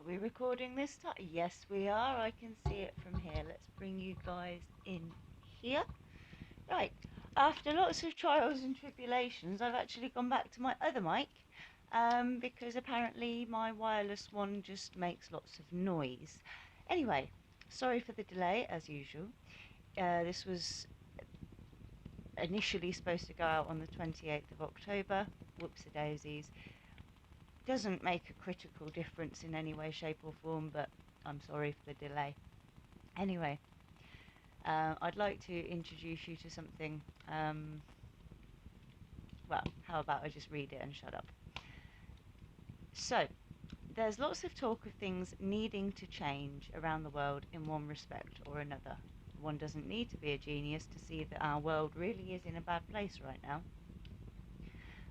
Are we recording this time? Yes, we are. I can see it from here. Let's bring you guys in here. Right. After lots of trials and tribulations, I've actually gone back to my other mic because apparently my wireless one just makes lots of noise. Anyway, sorry for the delay as usual. This was initially supposed to go out on the 28th of October. Whoopsie daisies. Doesn't make a critical difference in any way, shape, or form, but I'm sorry for the delay. Anyway, I'd like to introduce you to something. Well, how about I just read it and shut up? So, there's lots of talk of things needing to change around the world in one respect or another. One doesn't need to be a genius to see that our world really is in a bad place right now.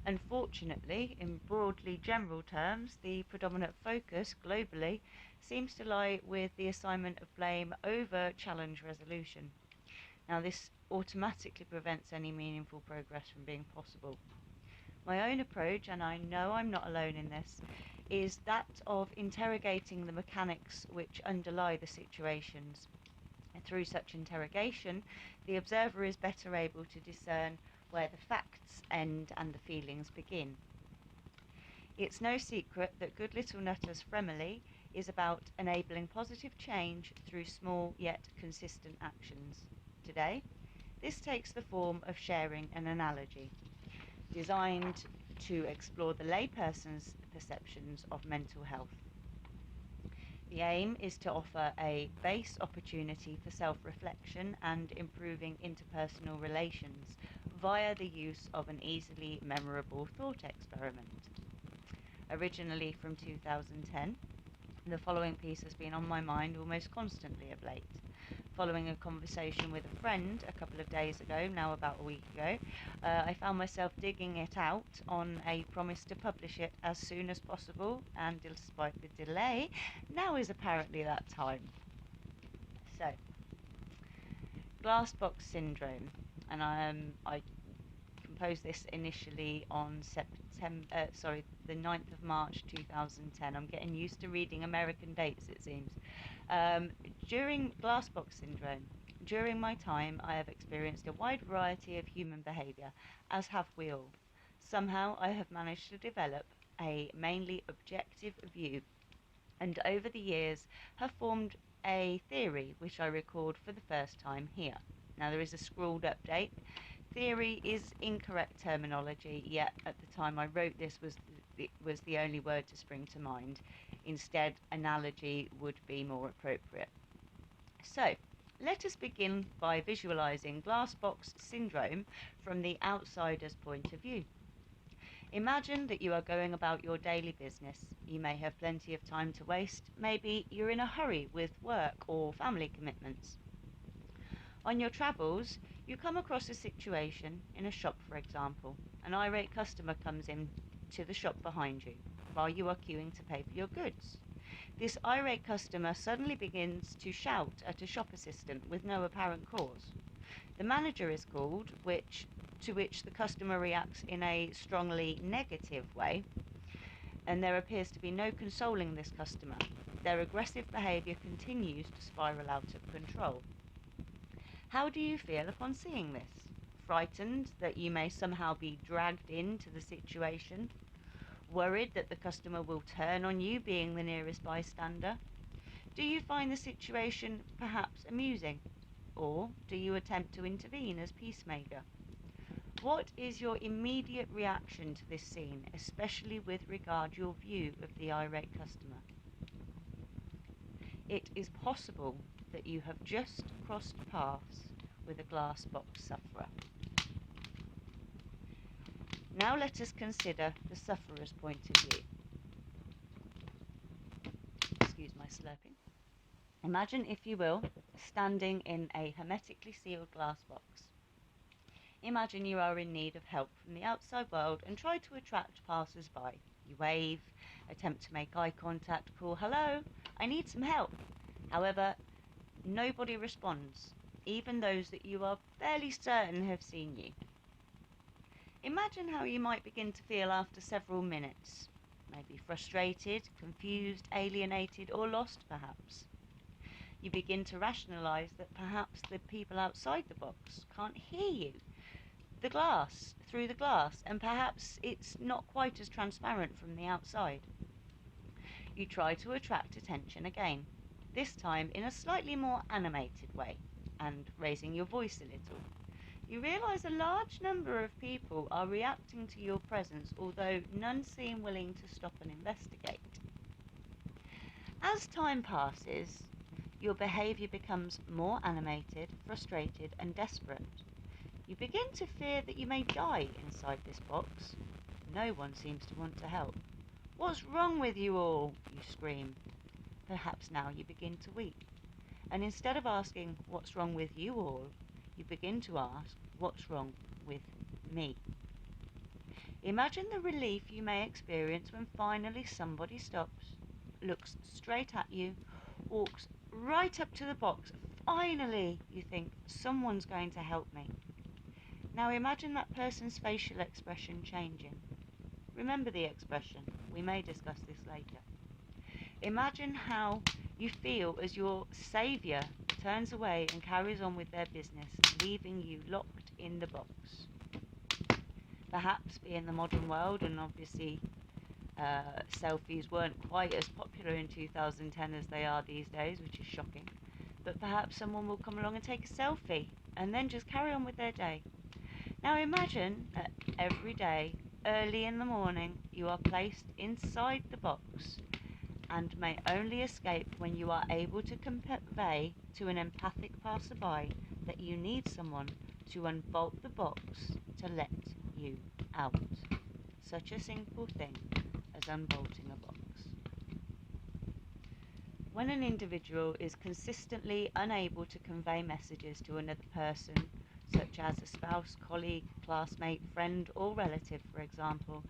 Unfortunately, in broadly general terms, the predominant focus globally seems to lie with the assignment of blame over challenge resolution. Now, this automatically prevents any meaningful progress from being possible. My own approach, and I know I'm not alone in this, is that of interrogating the mechanics which underlie the situations. And through such interrogation, the observer is better able to discern where the facts end and the feelings begin. It's no secret that Good Little Nutter's Fremily is about enabling positive change through small yet consistent actions. Today, this takes the form of sharing an analogy, designed to explore the layperson's perceptions of mental health. The aim is to offer a base opportunity for self-reflection and improving interpersonal relations via the use of an easily memorable thought experiment. Originally from 2010, the following piece has been on my mind almost constantly of late. Following a conversation with a friend a couple of days ago, now about a week ago, I found myself digging it out on a promise to publish it as soon as possible, and despite the delay, now is apparently that time. So, glass box syndrome, and I composed this initially on the 9th of March 2010. I'm getting used to reading American dates, it seems. During glassbox syndrome, during my time, I have experienced a wide variety of human behaviour, as have we all. Somehow, I have managed to develop a mainly objective view, and over the years have formed a theory which I record for the first time here. Now, there is a scrawled update. Theory is incorrect terminology, yet at the time I wrote this was the only word to spring to mind. Instead, analogy would be more appropriate. So, let us begin by visualizing glassbox syndrome from the outsider's point of view. Imagine that you are going about your daily business. You may have plenty of time to waste. Maybe you're in a hurry with work or family commitments. On your travels, you come across a situation in a shop, for example. An irate customer comes in to the shop behind you while you are queuing to pay for your goods. This irate customer suddenly begins to shout at a shop assistant with no apparent cause. The manager is called, to which the customer reacts in a strongly negative way, and there appears to be no consoling this customer. Their aggressive behaviour continues to spiral out of control. How do you feel upon seeing this? Frightened that you may somehow be dragged into the situation? Worried that the customer will turn on you, being the nearest bystander? Do you find the situation perhaps amusing? Or do you attempt to intervene as peacemaker? What is your immediate reaction to this scene, especially with regard to your view of the irate customer? It is possible that you have just crossed paths with a glass box sufferer. Now let us consider the sufferer's point of view. Excuse my slurping. Imagine, if you will, standing in a hermetically sealed glass box. Imagine you are in need of help from the outside world and try to attract passers-by. You wave, attempt to make eye contact, call, "Hello, I need some help." However, nobody responds, even those that you are fairly certain have seen you. Imagine how you might begin to feel after several minutes. maybe frustrated, confused, alienated, or lost perhaps. You begin to rationalize that perhaps the people outside the box can't hear you, through the glass, and perhaps it's not quite as transparent from the outside. You try to attract attention again, this time in a slightly more animated way, and raising your voice a little. You realize a large number of people are reacting to your presence, although none seem willing to stop and investigate. As time passes, your behavior becomes more animated, frustrated, and desperate. You begin to fear that you may die inside this box. No one seems to want to help. "What's wrong with you all?" you scream. Perhaps now you begin to weep. And instead of asking, "What's wrong with you all?" you begin to ask, "What's wrong with me?" Imagine the relief you may experience when finally somebody stops, looks straight at you, walks right up to the box. Finally, you think, someone's going to help me. Now imagine that person's facial expression changing. Remember the expression. We may discuss this later. Imagine how you feel as your saviour turns away and carries on with their business, leaving you locked in the box. Perhaps in the modern world, and obviously selfies weren't quite as popular in 2010 as they are these days, which is shocking, but perhaps someone will come along and take a selfie and then just carry on with their day. Now imagine that every day, early in the morning, you are placed inside the box and may only escape when you are able to convey to an empathic passerby that you need someone to unbolt the box to let you out. Such a simple thing as unbolting a box. When an individual is consistently unable to convey messages to another person, such as a spouse, colleague, classmate, friend, or relative, for example,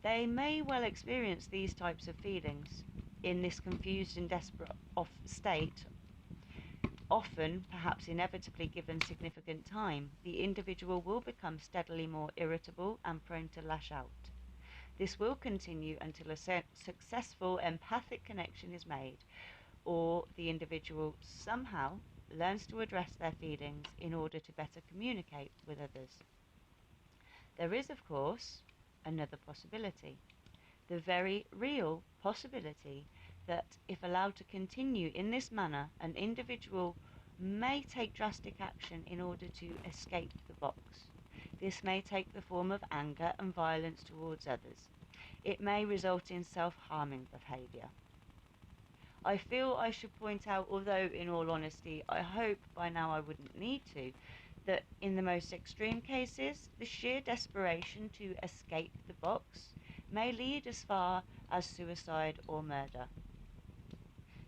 they may well experience these types of feelings. In this confused and desperate state, often, perhaps inevitably given significant time, the individual will become steadily more irritable and prone to lash out. This will continue until a successful empathic connection is made, or the individual somehow learns to address their feelings in order to better communicate with others. There is, of course, another possibility. The very real possibility that if allowed to continue in this manner, an individual may take drastic action in order to escape the box. This may take the form of anger and violence towards others. It may result in self-harming behaviour. I feel I should point out, although in all honesty I hope by now I wouldn't need to, that in the most extreme cases, the sheer desperation to escape the box may lead as far as suicide or murder.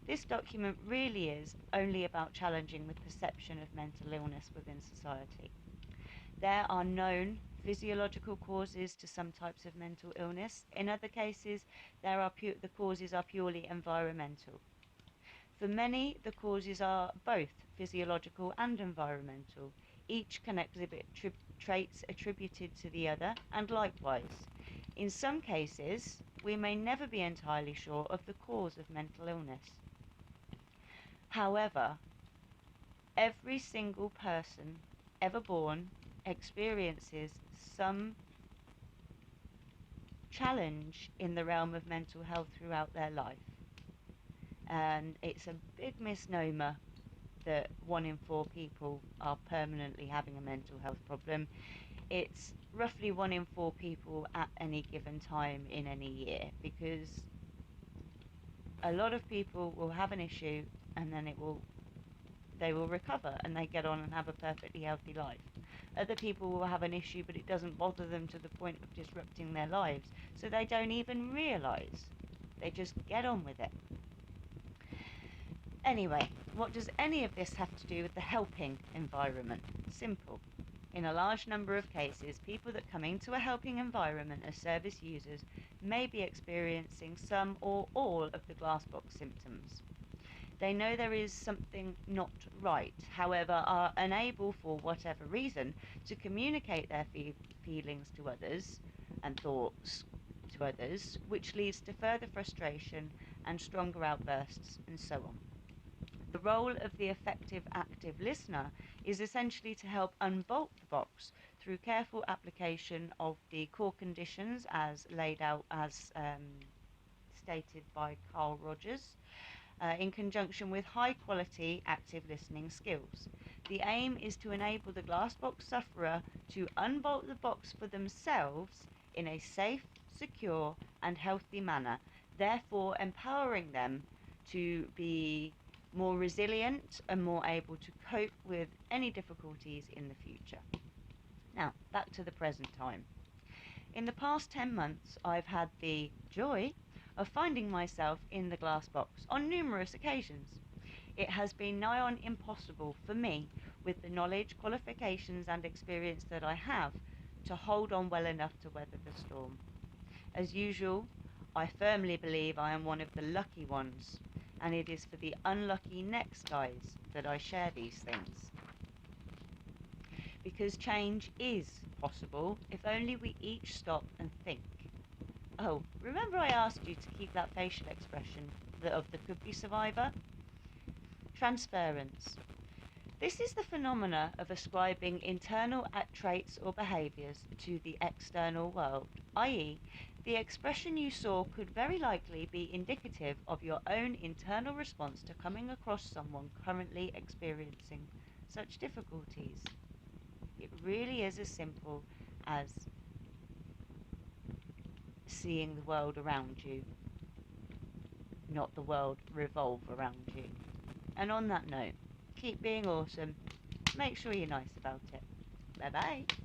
This document really is only about challenging the perception of mental illness within society. There are known physiological causes to some types of mental illness. In other cases, the causes are purely environmental. For many, the causes are both physiological and environmental. Each can exhibit traits attributed to the other, and likewise. In some cases, we may never be entirely sure of the cause of mental illness. However, every single person ever born experiences some challenge in the realm of mental health throughout their life. And it's a big misnomer that 1 in 4 people are permanently having a mental health problem. It's roughly 1 in 4 people at any given time in any year, because a lot of people will have an issue and then they will recover and they get on and have a perfectly healthy life. Other people will have an issue, but it doesn't bother them to the point of disrupting their lives, so they don't even realise. They just get on with it. Anyway, what does any of this have to do with the helping environment? Simple. In a large number of cases, people that come into a helping environment as service users may be experiencing some or all of the glass box symptoms. They know there is something not right, however, are unable for whatever reason to communicate their feelings to others and thoughts. to others, which leads to further frustration and stronger outbursts, and so on. The role of the effective active listener is essentially to help unbolt the box through careful application of the core conditions as laid out as stated by Carl Rogers, in conjunction with high quality active listening skills. The aim is to enable the glass box sufferer to unbolt the box for themselves in a safe, secure, and healthy manner, therefore empowering them to be more resilient and more able to cope with any difficulties in the future. Now, back to the present time. In the past 10 months, I've had the joy of finding myself in the glass box on numerous occasions. It has been nigh on impossible for me, with the knowledge, qualifications, and experience that I have, to hold on well enough to weather the storm. As usual, I firmly believe I am one of the lucky ones, and it is for the unlucky next guys that I share these things. Because change is possible if only we each stop and think. Oh, remember I asked you to keep that facial expression of the cookie survivor? Transference. This is the phenomena of ascribing internal traits or behaviours to the external world, i.e., the expression you saw could very likely be indicative of your own internal response to coming across someone currently experiencing such difficulties. It really is as simple as seeing the world around you, not the world revolve around you. And on that note, keep being awesome. Make sure you're nice about it. Bye bye.